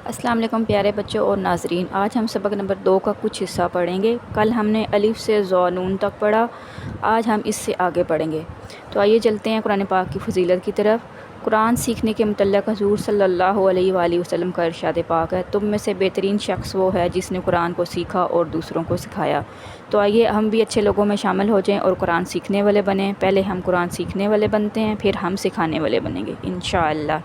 السلام علیکم پیارے بچوں اور ناظرین، آج ہم سبق نمبر 2 کا کچھ حصہ پڑھیں گے۔ کل ہم نے الف سے ذو نون تک پڑھا، آج ہم اس سے آگے پڑھیں گے۔ تو آئیے چلتے ہیں قرآن پاک کی فضیلت کی طرف۔ قرآن سیکھنے کے متعلق حضور صلی اللہ علیہ وآلہ وسلم کا ارشاد پاک ہے، تم میں سے بہترین شخص وہ ہے جس نے قرآن کو سیکھا اور دوسروں کو سکھایا۔ تو آئیے ہم بھی اچھے لوگوں میں شامل ہو جائیں اور قرآن سیکھنے والے بنیں۔ پہلے ہم قرآن سیکھنے والے بنتے ہیں، پھر ہم سکھانے والے بنیں گے انشاءاللہ۔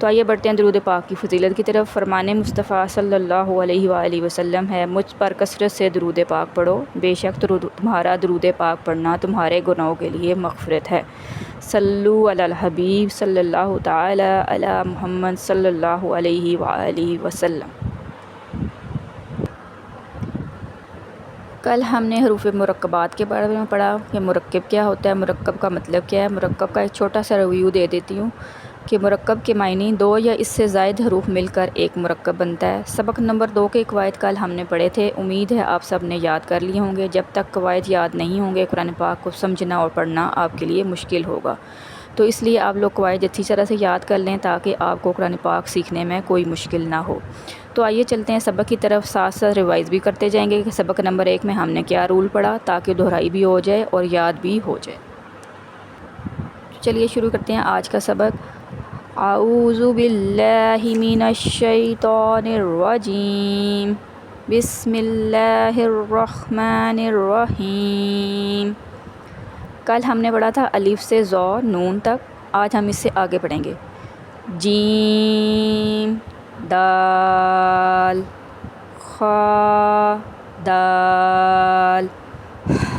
تو آئیے بڑھتے ہیں درود پاک کی فضیلت کی طرف۔ فرمان مصطفیٰ صلی اللہ علیہ وآلہ وسلم ہے، مجھ پر کثرت سے درود پاک پڑھو، بے شک تمہارا درود پاک پڑھنا تمہارے گناہوں کے لیے مغفرت ہے۔ صلو علی الحبیب صلی اللہ تعالی علی محمد صلی اللہ علیہ وآلہ وسلم۔ کل ہم نے حروف مرکبات کے بارے میں پڑھا کہ مرکب کیا ہوتا ہے، مرکب کا مطلب کیا ہے۔ مرکب کا ایک چھوٹا سا ریویو دے دیتی ہوں کہ مرکب کے معنی 2 یا اس سے زائد حروف مل کر ایک مرکب بنتا ہے۔ سبق نمبر 2 کے قواعد کل ہم نے پڑھے تھے، امید ہے آپ سب نے یاد کر لیے ہوں گے۔ جب تک قواعد یاد نہیں ہوں گے قرآن پاک کو سمجھنا اور پڑھنا آپ کے لیے مشکل ہوگا، تو اس لیے آپ لوگ قواعد اچھی طرح سے یاد کر لیں تاکہ آپ کو قرآن پاک سیکھنے میں کوئی مشکل نہ ہو۔ تو آئیے چلتے ہیں سبق کی طرف، ساتھ ساتھ ریوائز بھی کرتے جائیں گے کہ سبق نمبر 1 میں ہم نے کیا رول پڑھا، تاکہ دہرائی بھی ہو جائے اور یاد بھی ہو جائے۔ چلیے شروع کرتے ہیں آج کا سبق۔ اعوذ باللہ من الشیطان الرجیم، بسم اللہ الرحمن الرحیم۔ کل ہم نے پڑھا تھا الف سے ذو نون تک، آج ہم اس سے آگے پڑھیں گے۔ جیم دال خا دال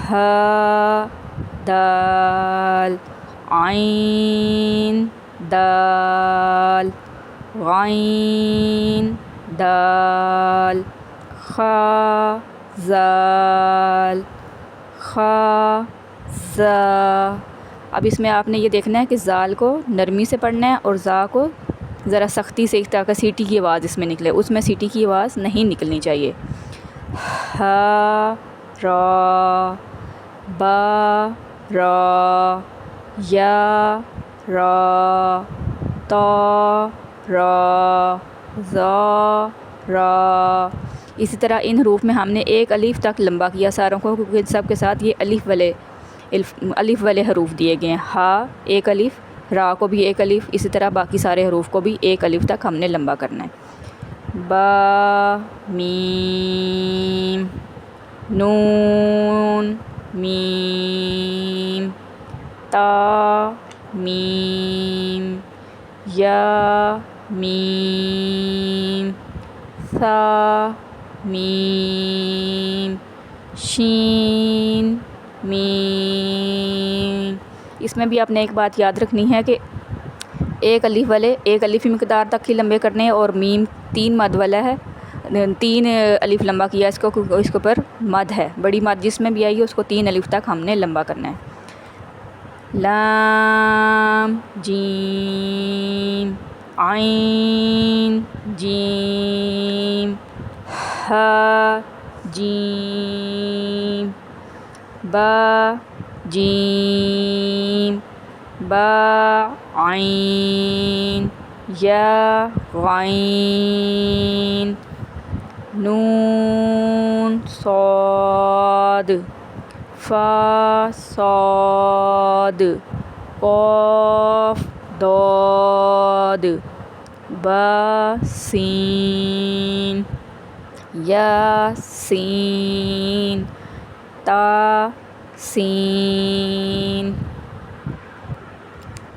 ہا دال عین دال غین دال خا زال خا زا۔ اب اس میں آپ نے یہ دیکھنا ہے کہ زال کو نرمی سے پڑھنا ہے اور زا کو ذرا سختی سے، تاکہ سیٹی کی آواز اس میں نکلے، اس میں سیٹی کی آواز نہیں نکلنی چاہیے۔ ہا را با را یا را تا را زا را۔ اسی طرح ان حروف میں ہم نے ایک الف تک لمبا کیا ساروں کو، کیونکہ سب کے ساتھ یہ الف والے حروف دیے گئے ہیں۔ ہا ایک الف، را کو بھی ایک الف، اسی طرح باقی سارے حروف کو بھی ایک الف تک ہم نے لمبا کرنا ہے۔ با میم نون میم تا میم یا میم ثا میم شین میم۔ اس میں بھی آپ نے ایک بات یاد رکھنی ہے کہ ایک الف ہی مقدار تک ہی لمبے کرنے ہیں، اور میم 3 مد والا ہے، 3 الف لمبا کیا اس کو، اس کے اوپر مد ہے، بڑی مد جس میں بھی آئی ہے اس کو 3 الف تک ہم نے لمبا کرنا ہے۔ لام جیم عین جیم ہا جیم با جیم با عین یا غین نون صاد فا صاد قاف ضاد با سین یا سین تا سین۔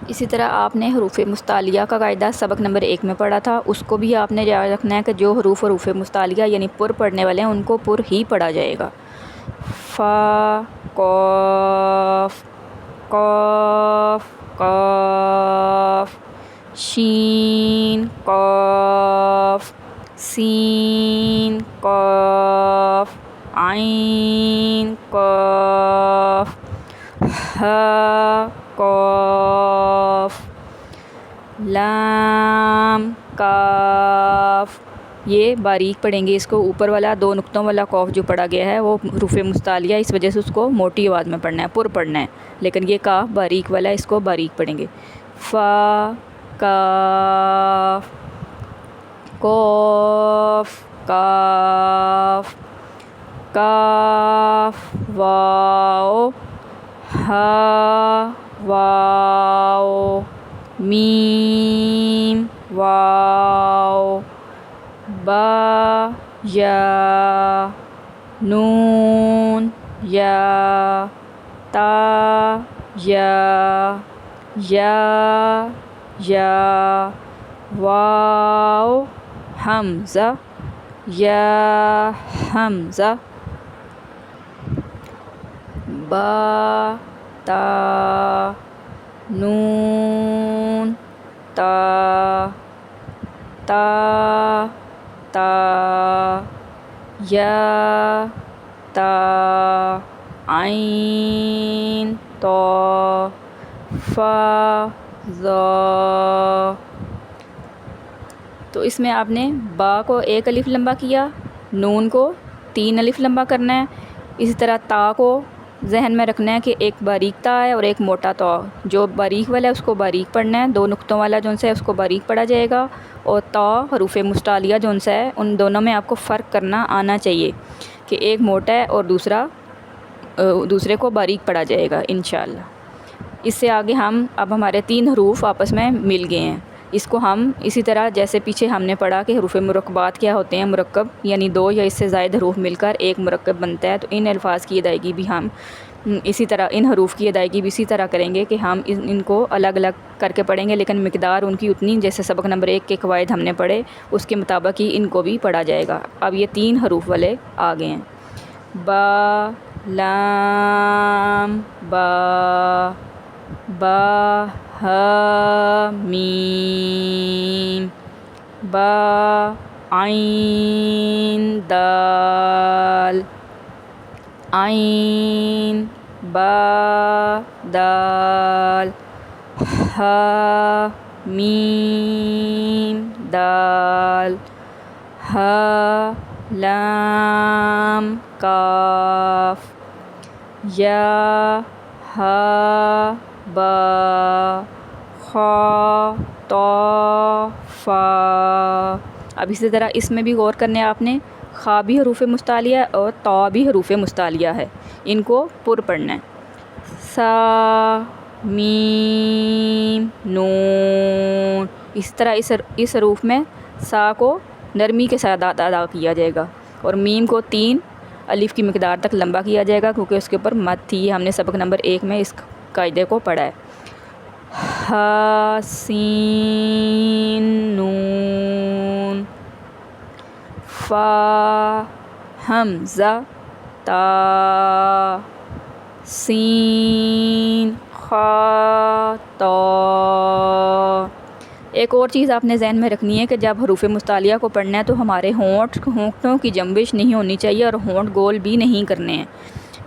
اسی طرح آپ نے حروف مستعلیہ کا قاعدہ سبق نمبر 1 میں پڑھا تھا، اس کو بھی آپ نے یاد رکھنا ہے کہ جو حروف مستعلیہ یعنی پر پڑھنے والے ہیں ان کو پر ہی پڑھا جائے گا۔ فا قاف قاف قاف شین قاف سین قاف عین قاف ہا قاف لام کاف، یہ باریک پڑھیں گے اس کو، اوپر والا 2 نقطوں والا قاف جو پڑھا گیا ہے وہ حروف مستعلیہ، اس وجہ سے اس کو موٹی آواز میں پڑھنا ہے، پر پڑھنا ہے، لیکن یہ کاف باریک والا ہے، اس کو باریک پڑھیں گے۔ فا کاف قاف کاف کاف واو ہا واو میم واو با یا نون یا تا یا واو حمزہ یا حمزہ با تا نون تا تا تا یا تا عین تو فا ذا۔ تو اس میں آپ نے با کو 1 الف لمبا کیا، نون کو 3 الف لمبا کرنا ہے، اسی طرح تا کو ذہن میں رکھنا ہے کہ ایک باریک تا ہے اور ایک موٹا تا، جو باریک والا ہے اس کو باریک پڑھنا ہے، 2 نقطوں والا جون سا ہے اس کو باریک پڑھا جائے گا، اور تا حروف مستعلیہ جون سا ہے ان دونوں میں آپ کو فرق کرنا آنا چاہیے کہ ایک موٹا ہے اور دوسرے کو باریک پڑھا جائے گا انشاءاللہ۔ اس سے آگے اب ہمارے 3 حروف آپس میں مل گئے ہیں، اس کو ہم اسی طرح جیسے پیچھے ہم نے پڑھا کہ حروف مرکبات کیا ہوتے ہیں، مرکب یعنی 2 یا اس سے زائد حروف مل کر ایک مرکب بنتا ہے، تو ان الفاظ کی ادائیگی بھی ہم اسی طرح، ان حروف کی ادائیگی بھی اسی طرح کریں گے کہ ہم ان کو الگ الگ کر کے پڑھیں گے، لیکن مقدار ان کی اتنی جیسے سبق نمبر 1 کے قواعد ہم نے پڑھے اس کے مطابق ہی ان کو بھی پڑھا جائے گا۔ اب یہ 3 حروف والے آ گئے ہیں، با لام با با ہا میم با عین دال عین با دال ہا میم دال ہا لام کاف یا ہا با خا طا فا۔ اب اسی طرح اس میں بھی غور کرنے آپ نے، خا بھی حروف مستعلیہ اور طا بھی حروف مستعلیہ ہے، ان کو پر پڑھنا ہے، سا میم نون۔ اس طرح اس حروف میں سا کو نرمی کے ساتھ ادا کیا جائے گا، اور میم کو 3 الف کی مقدار تک لمبا کیا جائے گا کیونکہ اس کے اوپر مد تھی، ہم نے سبق نمبر 1 میں اس قاعدے کو پڑھا ہے۔ ہا سین نون فا حمزہ تا سین خا تا۔ ایک اور چیز آپ نے ذہن میں رکھنی ہے کہ جب حروف مستعلیہ کو پڑھنا ہے تو ہمارے ہونٹوں کی جنبش نہیں ہونی چاہیے اور ہونٹ گول بھی نہیں کرنے ہیں،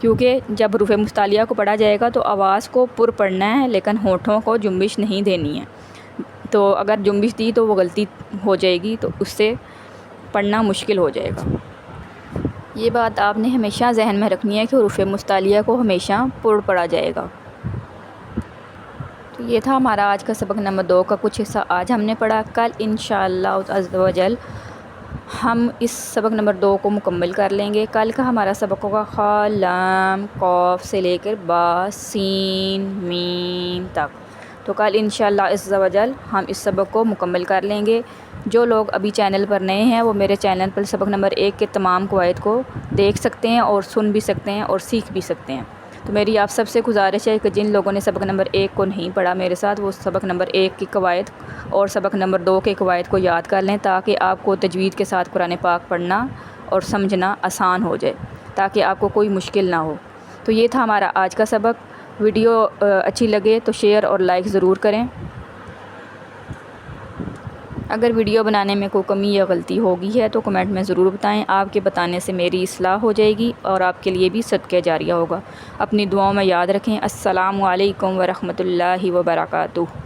کیونکہ جب حروف مستعلیہ کو پڑھا جائے گا تو آواز کو پر پڑھنا ہے لیکن ہونٹوں کو جنبش نہیں دینی ہے، تو اگر جنبش دی تو وہ غلطی ہو جائے گی تو اس سے پڑھنا مشکل ہو جائے گا۔ یہ بات آپ نے ہمیشہ ذہن میں رکھنی ہے کہ حروف مستعلیہ کو ہمیشہ پر پڑھا جائے گا۔ تو یہ تھا ہمارا آج کا سبق نمبر 2 کا کچھ حصہ آج ہم نے پڑھا۔ کل انشاءاللہ عز و جل ہم اس سبق نمبر 2 کو مکمل کر لیں گے۔ کل کا ہمارا سبق ہوگا خا لام قاف سے لے کر با سین میم تک، تو کل انشاءاللہ عز و جل ہم اس سبق کو مکمل کر لیں گے۔ جو لوگ ابھی چینل پر نئے ہیں وہ میرے چینل پر سبق نمبر 1 کے تمام قواعد کو دیکھ سکتے ہیں اور سن بھی سکتے ہیں اور سیکھ بھی سکتے ہیں۔ تو میری آپ سب سے گزارش ہے کہ جن لوگوں نے سبق نمبر 1 کو نہیں پڑھا میرے ساتھ، وہ سبق نمبر 1 کی قواعد اور سبق نمبر 2 کے قواعد کو یاد کر لیں تاکہ آپ کو تجوید کے ساتھ قرآن پاک پڑھنا اور سمجھنا آسان ہو جائے، تاکہ آپ کو کوئی مشکل نہ ہو۔ تو یہ تھا ہمارا آج کا سبق۔ ویڈیو اچھی لگے تو شیئر اور لائک ضرور کریں۔ اگر ویڈیو بنانے میں کوئی کمی یا غلطی ہوگی ہے تو کمنٹ میں ضرور بتائیں، آپ کے بتانے سے میری اصلاح ہو جائے گی اور آپ کے لیے بھی صدقہ جاریہ ہوگا۔ اپنی دعاؤں میں یاد رکھیں۔ السلام علیکم ورحمۃ اللہ وبرکاتہ۔